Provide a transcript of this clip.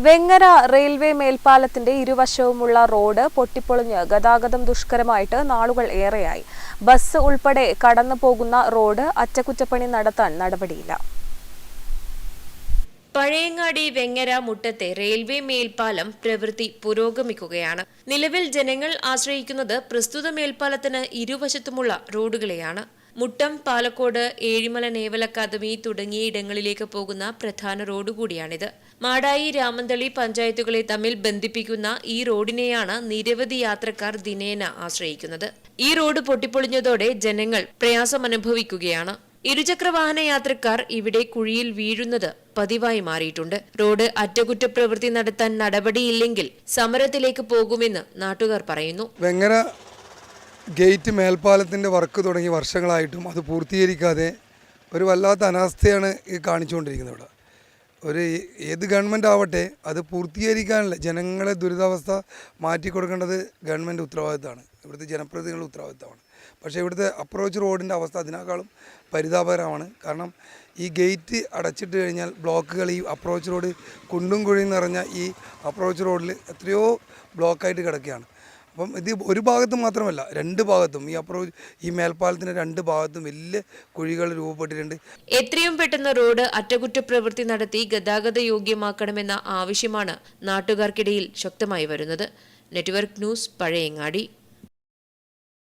Vengara railway മേൽപ്പാലത്തിന്റെ ഇരുവശവുമുള്ള road പൊട്ടിപ്പൊളിഞ്ഞ് ഗതാഗതം ദുഷ്കരമായിട്ട് നാളുകൾ ഏറെയായി. Bus ഉൾപ്പെടെ കടന്നു പോകുന്ന റോഡ് അറ്റകുറ്റപ്പണി നടത്താൻ നടപടിയില്ല. പഴയങ്ങാടി വെങ്ങര മുട്ടത്തെ റെയിൽവേ മേൽപ്പാലം പ്രവൃത്തി പുരോഗമിക്കുകയാണ്. നിലവിൽ ജനങ്ങൾ ആശ്രയിക്കുന്നത് പ്രസ്തുത മേൽപ്പാലത്തിന് ഇരുവശത്തുമുള്ള റോഡുകളെയാണ്. മുട്ടം, പാലക്കോട്, ഏഴിമല നേവൽ അക്കാദമി തുടങ്ങിയ ഇടങ്ങളിലേക്ക് പോകുന്ന പ്രധാന റോഡ് കൂടിയാണിത്. മാടായി, രാമന്തളി പഞ്ചായത്തുകളെ തമ്മിൽ ബന്ധിപ്പിക്കുന്ന ഈ റോഡിനെയാണ് നിരവധി യാത്രക്കാർ ദിനേന ആശ്രയിക്കുന്നത്. ഈ റോഡ് പൊട്ടിപ്പൊളിഞ്ഞതോടെ ജനങ്ങൾ പ്രയാസമനുഭവിക്കുകയാണ്. ഇരുചക്രവാഹന യാത്രക്കാർ ഇവിടെ കുഴിയിൽ വീഴുന്നത് പതിവായി മാറിയിട്ടുണ്ട്. റോഡ് അറ്റകുറ്റപ്രവൃത്തി നടത്താൻ നടപടിയില്ലെങ്കിൽ സമരത്തിലേക്ക് പോകുമെന്ന് നാട്ടുകാർ പറയുന്നു. വെങ്ങര ഗേറ്റ് മേൽപ്പാലത്തിൻ്റെ വർക്ക് തുടങ്ങി വർഷങ്ങളായിട്ടും അത് പൂർത്തീകരിക്കാതെ ഒരു വല്ലാത്ത അനാസ്ഥയാണ് ഈ കാണിച്ചുകൊണ്ടിരിക്കുന്നത്. ഇവിടെ ഏത് ഗവൺമെൻറ് ആവട്ടെ അത് പൂർത്തീകരിക്കാനുള്ള ജനങ്ങളെ ദുരിതാവസ്ഥ മാറ്റിക്കൊടുക്കേണ്ടത് ഗവൺമെൻറ് ഉത്തരവാദിത്തമാണ്, ഇവിടുത്തെ ജനപ്രതിനിധികളുടെ ഉത്തരവാദിത്തമാണ്. പക്ഷേ ഇവിടുത്തെ അപ്രോച്ച് റോഡിൻ്റെ അവസ്ഥ അതിനേക്കാളും പരിതാപകരമാണ്. കാരണം ഈ ഗേറ്റ് അടച്ചിട്ട് കഴിഞ്ഞാൽ ബ്ലോക്കുകൾ ഈ അപ്രോച്ച് റോഡ് കുണ്ടും കുഴിയും നിറഞ്ഞ ഈ അപ്രോച്ച് റോഡിൽ എത്രയോ ബ്ലോക്കായിട്ട് കിടക്കുകയാണ്. അപ്പം ഇത് ഒരു ഭാഗത്ത് മാത്രമല്ല, രണ്ട് ഭാഗത്തും ഈ മേൽപ്പാലത്തിന് രണ്ട് ഭാഗത്തും വലിയ കുഴികൾ രൂപപ്പെട്ടിട്ടുണ്ട്. എത്രയും പെട്ടെന്ന് റോഡ് അറ്റകുറ്റപ്രവൃത്തി നടത്തി ഗതാഗത യോഗ്യമാക്കണമെന്ന ആവശ്യമാണ് നാട്ടുകാർക്കിടയിൽ ശക്തമായി വരുന്നത്. Network news, Pazhayangadi.